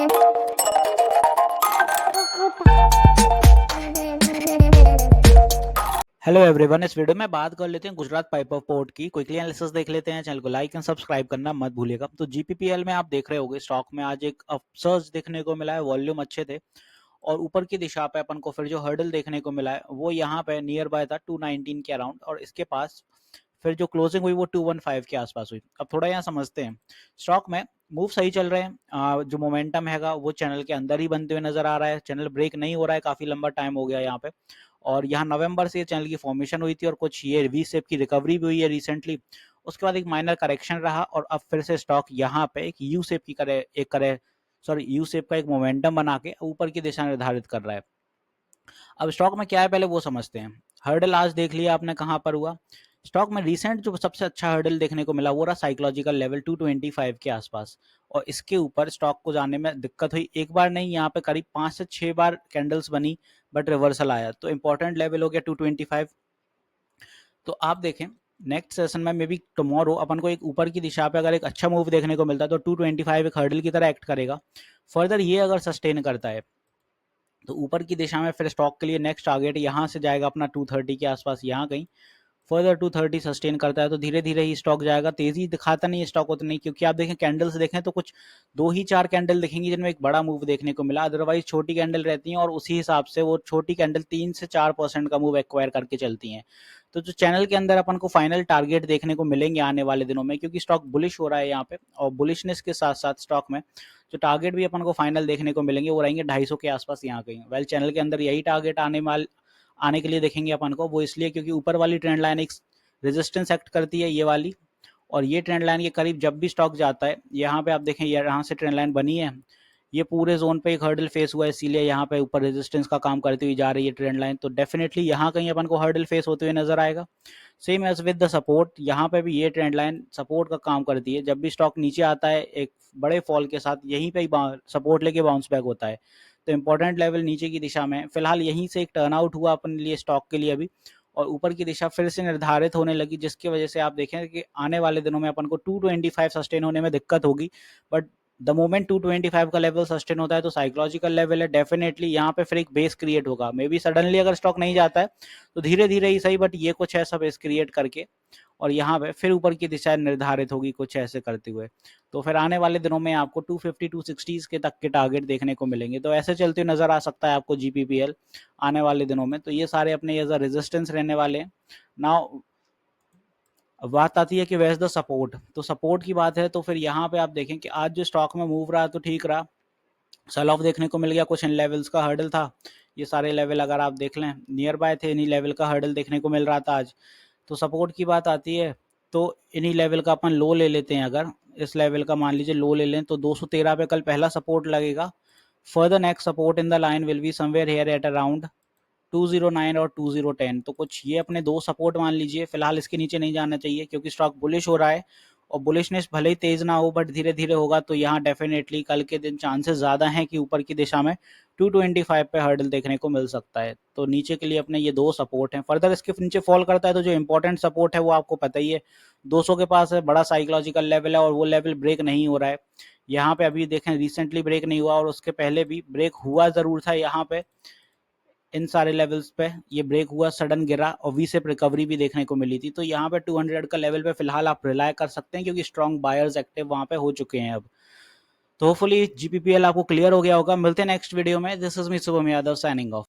Hello everyone, इस video में बात कर लेते हैं गुजरात पाइपर पोर्ट की। क्विकली एनालिसिस देख लेते हैं। चैनल को लाइक एंड सब्सक्राइब करना मत भूलिएगा। तो जीपीपीएल में आप देख रहे होंगे स्टॉक में आज एक अपसर्ज देखने को मिला है। वॉल्यूम अच्छे थे और ऊपर की दिशा पे अपन को फिर जो हर्डल देखने को मिला है वो यहाँ पे नियर बाय था 219 के अराउंड, और इसके पास फिर जो क्लोजिंग हुई वो 215 के आसपास हुई। अब थोड़ा यहाँ समझते हैं स्टॉक में मूव सही चल रहे हैं। जो मोमेंटम हैगा वो चैनल के अंदर ही बनते हुए नजर आ रहा है। चैनल ब्रेक नहीं हो रहा है, काफी लंबा टाइम हो गया यहाँ पे। और यहाँ नवंबर से चैनल की फॉर्मेशन हुई थी और कुछ ये वी शेप की रिकवरी भी हुई है रिसेंटली। उसके बाद एक माइनर करेक्शन रहा और अब फिर से स्टॉक यहाँ पे एक यू शेप की यू शेप का एक मोमेंटम बना के ऊपर की दिशा निर्धारित कर रहा है। अब स्टॉक में क्या है पहले वो समझते हैं। हर्डल आज देख लिया आपने कहाँ पर हुआ। स्टॉक में रिसेंट जो सबसे अच्छा हर्डल देखने को मिला वो रहा साइकोलॉजिकल लेवल 225 के आसपास, और इसके ऊपर स्टॉक को जाने में दिक्कत हुई। एक बार नहीं, यहाँ पे करीब 5 से 6 बार कैंडल्स बनी बट रिवर्सल आया। तो इंपॉर्टेंट लेवल हो गया 225। तो आप देखें नेक्स्ट सेशन में मे बी टुमारो अपन को एक ऊपर की दिशा पे अगर एक अच्छा मूव देखने को मिलता है तो 225 एक हर्डल की तरह एक्ट करेगा। फर्दर ये अगर सस्टेन करता है तो ऊपर की दिशा में फिर स्टॉक के लिए नेक्स्ट टारगेट यहाँ से जाएगा अपना 230 के आसपास, यहाँ कहीं फर्दर 230 सस्टेन करता है तो धीरे धीरे ही स्टॉक जाएगा। तेजी दिखाता नहीं है स्टॉक उतनी, क्योंकि आप देखें कैंडल्स देखें तो कुछ 2 ही 4 कैंडल दिखेंगी जिनमें एक बड़ा मूव देखने को मिला, अदरवाइज छोटी कैंडल रहती हैं और उसी हिसाब से वो छोटी कैंडल 3 से 4% का मूव एक्वायर करके चलती हैं। तो जो चैनल के अंदर अपन को फाइनल टारगेट देखने को मिलेंगे आने वाले दिनों में, क्योंकि स्टॉक बुलिश हो रहा है यहाँ पे, और बुलिशनेस के साथ साथ स्टॉक में जो टारगेट भी अपन को फाइनल देखने को मिलेंगे वो रहेंगे 250 के आसपास यहाँ कहीं। वेल चैनल के अंदर यही टारगेट आने के लिए देखेंगे अपन को, वो इसलिए क्योंकि ऊपर वाली ट्रेंड लाइन एक रेजिस्टेंस एक्ट करती है ये वाली, और ये ट्रेंड लाइन के करीब जब भी स्टॉक जाता है यहाँ पे आप देखें यहाँ से ट्रेंड लाइन बनी है, ये पूरे जोन पे एक हर्डल फेस हुआ है, इसीलिए यहाँ पे ऊपर रेजिस्टेंस का काम करती हुई जा रही है ट्रेंड लाइन। तो डेफिनेटली यहाँ कहीं अपन को हर्डल फेस होते हुए नजर आएगा। Same as with the support, यहाँ पे भी ये ट्रेंड लाइन सपोर्ट का काम करती है। जब भी स्टॉक नीचे आता है एक बड़े फॉल के साथ यहीं पे सपोर्ट लेके बाउंस बैक होता है। तो इंपॉर्टेंट लेवल नीचे की दिशा में फिलहाल यहीं से एक टर्नआउट हुआ अपने लिए स्टॉक के लिए अभी, और ऊपर की दिशा फिर से निर्धारित होने लगी, जिसकी वजह से आप देखें कि आने वाले दिनों में अपन को 225 सस्टेन होने में दिक्कत होगी। बट द मोमेंट 225 का लेवल सस्टेन होता है तो साइकोलॉजिकल लेवल है, डेफिनेटली यहाँ पे फिर एक बेस क्रिएट होगा। मे बी सडनली अगर स्टॉक नहीं जाता है तो धीरे धीरे ही सही, बट ये कुछ ऐसा बेस क्रिएट करके और यहाँ पे फिर ऊपर की दिशा निर्धारित होगी कुछ ऐसे करते हुए। तो फिर आने वाले दिनों में आपको 250 260 के तक के टारगेट देखने को मिलेंगे। तो ऐसे चलते हुए नजर आ सकता है आपको जीपीपीएल आने वाले दिनों में। तो ये सारे अपने एज अ रेजिस्टेंस रहने वाले हैं। नाउ बात आती है कि वेयर द सपोर्ट। तो सपोर्ट की बात है तो फिर यहाँ पे आप देखें कि आज जो स्टॉक में मूव रहा तो ठीक रहा, सेल ऑफ देखने को मिल गया। कुछ इन लेवल्स का हर्डल था, ये सारे लेवल अगर आप देख लें नियर बाय थे, इन्हीं लेवल का हर्डल देखने को मिल रहा था आज। तो सपोर्ट की बात आती है तो इन्हीं लेवल का अपन लो ले लेते हैं। अगर इस लेवल का मान लीजिए लो ले लें तो 213 पे कल पहला सपोर्ट लगेगा। Further next support in the line will be somewhere here at around 209 और 2010। तो कुछ ये अपने दो सपोर्ट मान लीजिए। फिलहाल इसके नीचे नहीं जाना चाहिए क्योंकि स्टॉक बुलिश हो रहा है, और बुलिशनेस भले ही तेज ना हो बट धीरे धीरे होगा। तो यहाँ डेफिनेटली कल के दिन चांसेस ज़्यादा हैं कि ऊपर की दिशा में 225 पे हर्डल देखने को मिल सकता है। तो नीचे के लिए अपने ये दो सपोर्ट हैं। फर्दर इसके नीचे फॉल करता है तो जो इंपॉर्टेंट सपोर्ट है वो आपको पता ही है 200 के पास है, बड़ा साइकोलॉजिकल लेवल है और वो लेवल ब्रेक नहीं हो रहा है। यहाँ पे अभी देखें रिसेंटली ब्रेक नहीं हुआ और उसके पहले भी ब्रेक हुआ जरूर था। यहाँ पे इन सारे लेवल्स पे ये ब्रेक हुआ, सडन गिरा और वी सेप रिकवरी भी देखने को मिली थी। तो यहाँ पे 200 का लेवल पे फिलहाल आप रिलाय कर सकते हैं क्योंकि स्ट्रॉन्ग बायर्स एक्टिव वहां पे हो चुके हैं अब। तो होपफुली जीपीपीएल आपको क्लियर हो गया होगा। मिलते हैं नेक्स्ट वीडियो में। This is me Shubham Yadav signing off.